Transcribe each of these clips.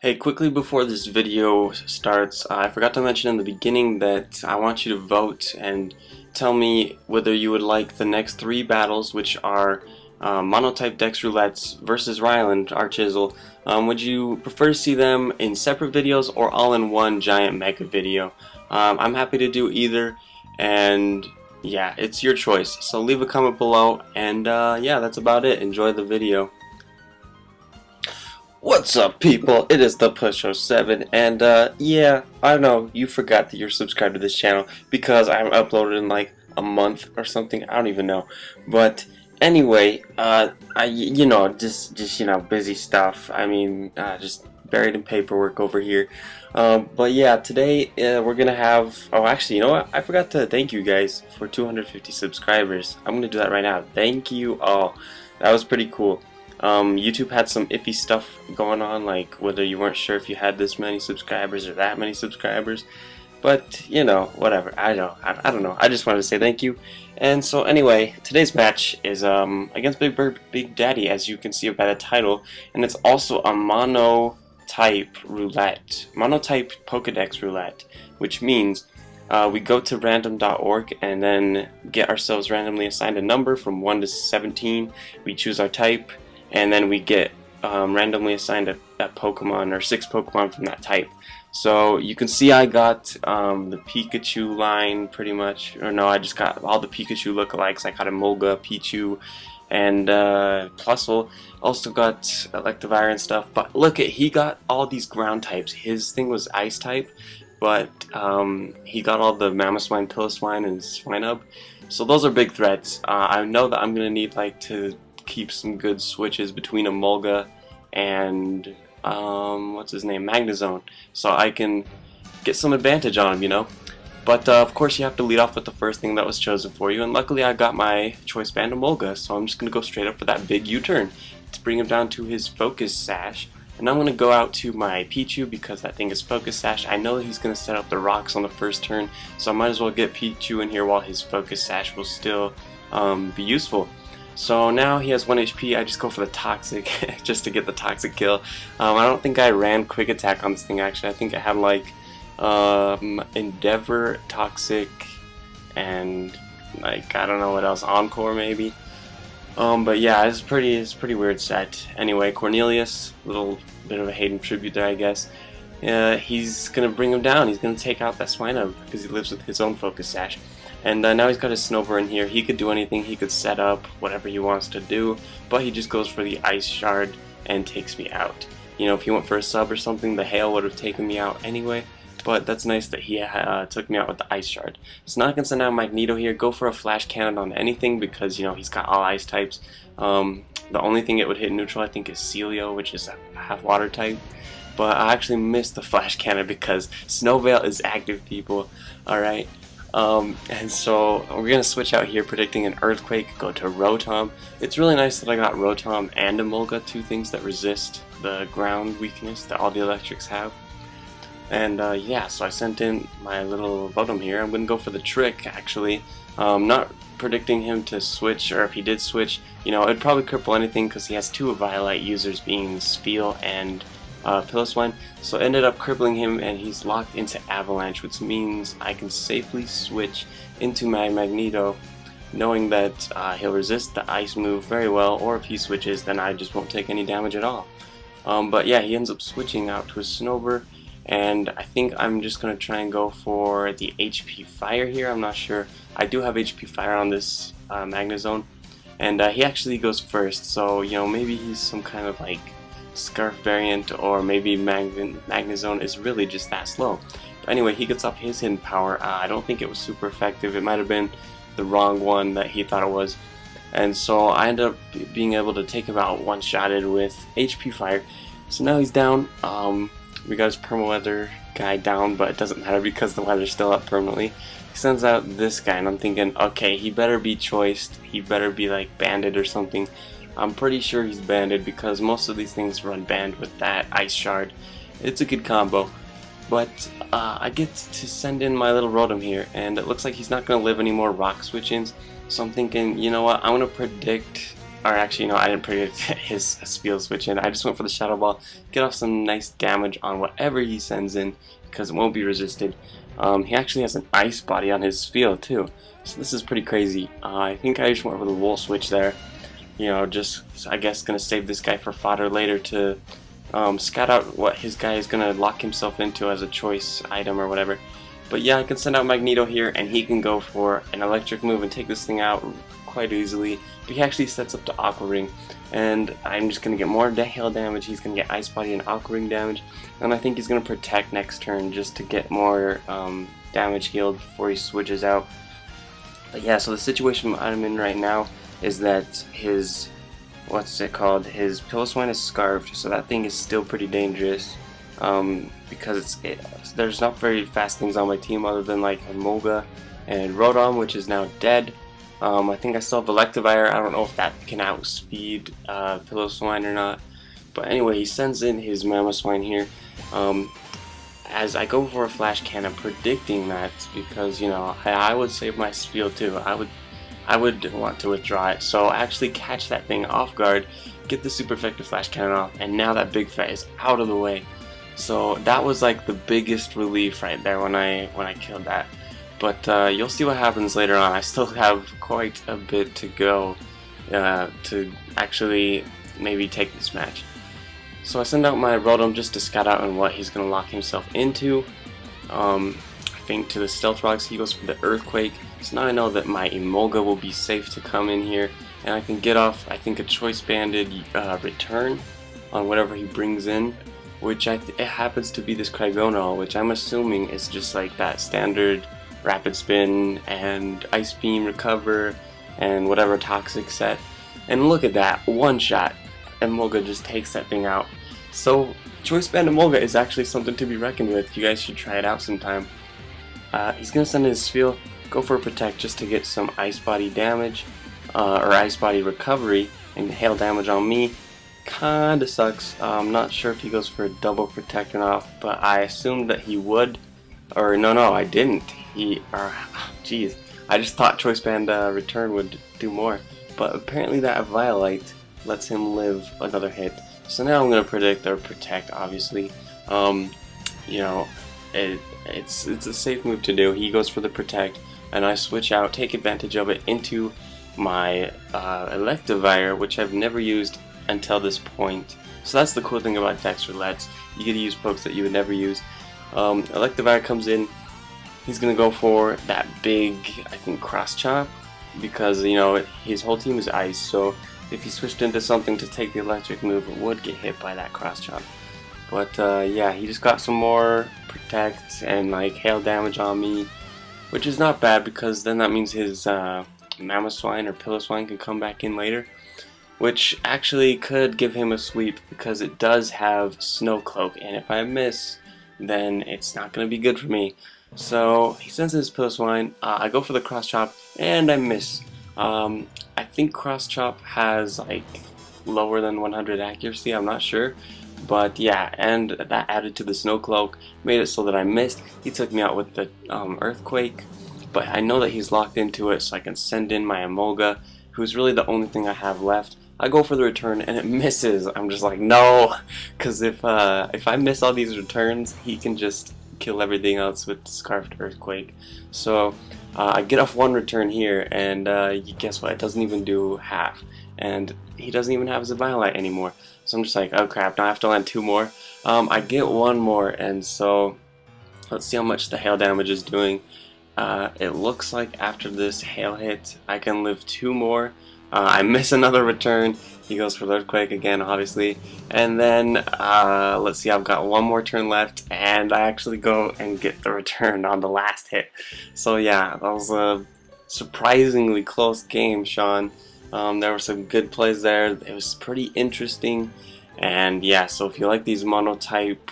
Hey, quickly before this video starts, I forgot to mention in the beginning that I want you to vote and tell me whether you would like the next 3 battles, which are Monotype Pokedex Roulettes versus Ryland, our chisel. Would you prefer to see them in separate videos or all in one giant mega video? I'm happy to do either, and yeah, it's your choice. So leave a comment below, and yeah, that's about it. Enjoy the video. What's up, people? It is the Pichu, and yeah, I know you forgot that you're subscribed to this channel because I haven't uploaded in like a month or something. I don't even know. But anyway, just busy stuff. I mean, just buried in paperwork over here. But yeah, today we're gonna have. Oh, actually, you know what? I forgot to thank you guys for 250 subscribers. I'm gonna do that right now. Thank you all. That was pretty cool. YouTube had some iffy stuff going on, like whether you weren't sure if you had this many subscribers or that many subscribers, but you know, whatever. I don't know. I just wanted to say thank you. And so anyway, today's match is against BigBirdBigDaddy, as you can see by the title, and it's also a monotype roulette, monotype Pokedex roulette, which means we go to random.org and then get ourselves randomly assigned a number from 1 to 17. We choose our type, and then we get randomly assigned a Pokemon or 6 Pokemon from that type. So you can see I got the Pikachu line pretty much, or no, I just got all the Pikachu lookalikes. I got a Molga, Pichu, and Plusle. Also got Electivire and stuff. But look at, he got all these ground types. His thing was Ice type, but he got all the Mamoswine, Piloswine, and Swinub. So those are big threats. I know that I'm gonna need like to keep some good switches between a Molga and what's his name, Magnezone, so I can get some advantage on him, you know. But of course you have to lead off with the first thing that was chosen for you, and luckily I got my choice band of Molga, so I'm just gonna go straight up for that big U-turn to bring him down to his focus sash. And I'm gonna go out to my Pichu because that thing is focus sash. I know that he's gonna set up the rocks on the first turn, so I might as well get Pichu in here while his focus sash will still be useful. So now he has 1 HP, I just go for the Toxic just to get the Toxic kill. I don't think I ran Quick Attack on this thing actually. I think I had like Endeavor, Toxic, and like I don't know what else, Encore maybe. But yeah, it's pretty weird set. Anyway, Cornelius, little bit of a Hayden tribute there, I guess. He's gonna bring him down. He's gonna take out that Swinub because he lives with his own focus sash. And now he's got his Snover in here. He could do anything. He could set up whatever he wants to do, but he just goes for the Ice Shard and takes me out. You know, if he went for a sub or something, the Hail would have taken me out anyway, but that's nice that he took me out with the Ice Shard. So now I can send out Magneto here, go for a Flash Cannon on anything because, you know, he's got all Ice types. The only thing it would hit neutral, I think, is Celio, which is a half Water type. But I actually missed the Flash Cannon because Snowveil is active, people. Alright. And so we're gonna switch out here, predicting an Earthquake, go to Rotom. It's really nice that I got Rotom and Emolga, 2 things that resist the ground weakness that all the electrics have. And yeah, so I sent in my little Rotom here. I'm gonna go for the Trick actually. Not predicting him to switch, or if he did switch, you know, it'd probably cripple anything because he has 2 of Violet users, being Spheal and Piloswine, so ended up crippling him, and he's locked into Avalanche, which means I can safely switch into my Magneto, knowing that he'll resist the Ice move very well, or if he switches, then I just won't take any damage at all. But yeah, he ends up switching out to his Snover, and I think I'm just going to try and go for the HP Fire here. I'm not sure. I do have HP Fire on this Magnezone, and he actually goes first, so you know, maybe he's some kind of like Scarf variant, or maybe Magnezone is really just that slow. But anyway, he gets off his hidden power. I don't think it was super effective. It might have been the wrong one that he thought it was. And so I ended up being able to take him out one-shotted with HP Fire. So now he's down. We got his Permaweather guy down, but it doesn't matter because the weather's still up permanently. He sends out this guy, and I'm thinking, okay, he better be choiced. He better be like banded or something. I'm pretty sure he's banded because most of these things run banned with that Ice Shard. It's a good combo. But I get to send in my little Rotom here, and it looks like he's not going to live any more rock switch-ins. So I'm thinking, you know what, I'm going to predict or actually, no, I didn't predict his Spiel switch in. I just went for the Shadow Ball, get off some nice damage on whatever he sends in, because it won't be resisted. He actually has an Ice Body on his Spiel too, so this is pretty crazy. I think I just went for the Volt switch there. You know, just, I guess, gonna save this guy for fodder later to scout out what his guy is gonna lock himself into as a choice item or whatever. But yeah, I can send out Magneto here, and he can go for an electric move and take this thing out quite easily. But he actually sets up the Aqua Ring, and I'm just going to get more hail damage. He's going to get Ice Body and Aqua Ring damage, and I think he's going to protect next turn just to get more damage healed before he switches out. But yeah, so the situation I'm in right now is that his, what's it called, his Piloswine is scarfed, so that thing is still pretty dangerous. Because there's not very fast things on my team other than like Emolga and Rotom, which is now dead. I think I still have Electivire. I don't know if that can outspeed Piloswine or not. But anyway, he sends in his Mamoswine here. As I go for a Flash Cannon, predicting that, because, you know, I would save my Spiel too. I would want to withdraw it. So I actually catch that thing off guard, get the super effective Flash Cannon off, and now that Big Fat is out of the way. So that was like the biggest relief right there when I killed that. But you'll see what happens later on. I still have quite a bit to go to actually maybe take this match. So I send out my Rotom just to scout out on what he's going to lock himself into. I think to the Stealth Rocks, he goes for the Earthquake. So now I know that my Emolga will be safe to come in here, and I can get off, I think, a Choice Banded return on whatever he brings in, which it happens to be this Cryogonal, which I'm assuming is just like that standard Rapid Spin and Ice Beam Recover and whatever Toxic set. And look at that, one shot, Emolga just takes that thing out. So Choice Band Emolga is actually something to be reckoned with. You guys should try it out sometime. He's gonna send in his Spiel, go for a Protect just to get some Ice Body damage, or Ice Body recovery, and hail damage on me. Kinda sucks. I'm not sure if he goes for a double Protect or not, but I assumed that he would. Or no, I didn't. Jeez, I just thought Choice Band Return would do more, but apparently that Violite lets him live another hit. So now I'm gonna predict or Protect, obviously. You know, it's a safe move to do. He goes for the Protect, and I switch out, take advantage of it into my Electivire, which I've never used until this point. So that's the cool thing about Dex Roulettes. You get to use pokes that you would never use. Electivire comes in. He's gonna go for that big, I think, Cross Chop, because, you know, his whole team is ice, so if he switched into something to take the electric move, it would get hit by that Cross Chop. But yeah, he just got some more Protect and like hail damage on me, which is not bad, because then that means his Mamoswine or Piloswine can come back in later, which actually could give him a sweep, because it does have Snow Cloak, and if I miss, then it's not going to be good for me. So he sends his Piloswine, I go for the Cross Chop, and I miss. I think Cross Chop has like lower than 100 accuracy, I'm not sure. But yeah, and that added to the Snow Cloak, made it so that I missed. He took me out with the Earthquake, but I know that he's locked into it, so I can send in my Emolga, who's really the only thing I have left. I go for the return and it misses. I'm just like, no, because if I miss all these returns, he can just kill everything else with Scarfed Earthquake. So I get off one return here, and guess what? It doesn't even do half, and he doesn't even have his Violite anymore. So I'm just like, oh crap! Now I have to land two more. I get one more, and so let's see how much the hail damage is doing. It looks like after this hail hit, I can live two more. I miss another return. He goes for the Earthquake again, obviously. And then, let's see, I've got one more turn left, and I actually go and get the return on the last hit. So yeah, that was a surprisingly close game, Sean. There were some good plays there. It was pretty interesting. And yeah, so if you like these Monotype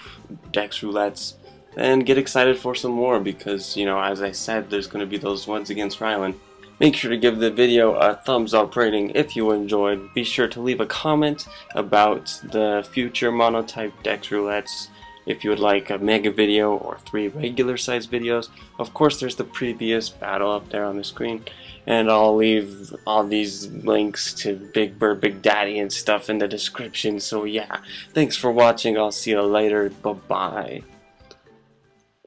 Dex Roulettes, then get excited for some more, because, you know, as I said, there's going to be those ones against Ryland. Make sure to give the video a thumbs up rating if you enjoyed. Be sure to leave a comment about the future Monotype Dex Roulettes. if you would like a mega video or 3 regular size videos. Of course, there's the previous battle up there on the screen, and I'll leave all these links to Big Bird Big Daddy and stuff in the description. So yeah, thanks for watching. I'll see you later. Bye bye.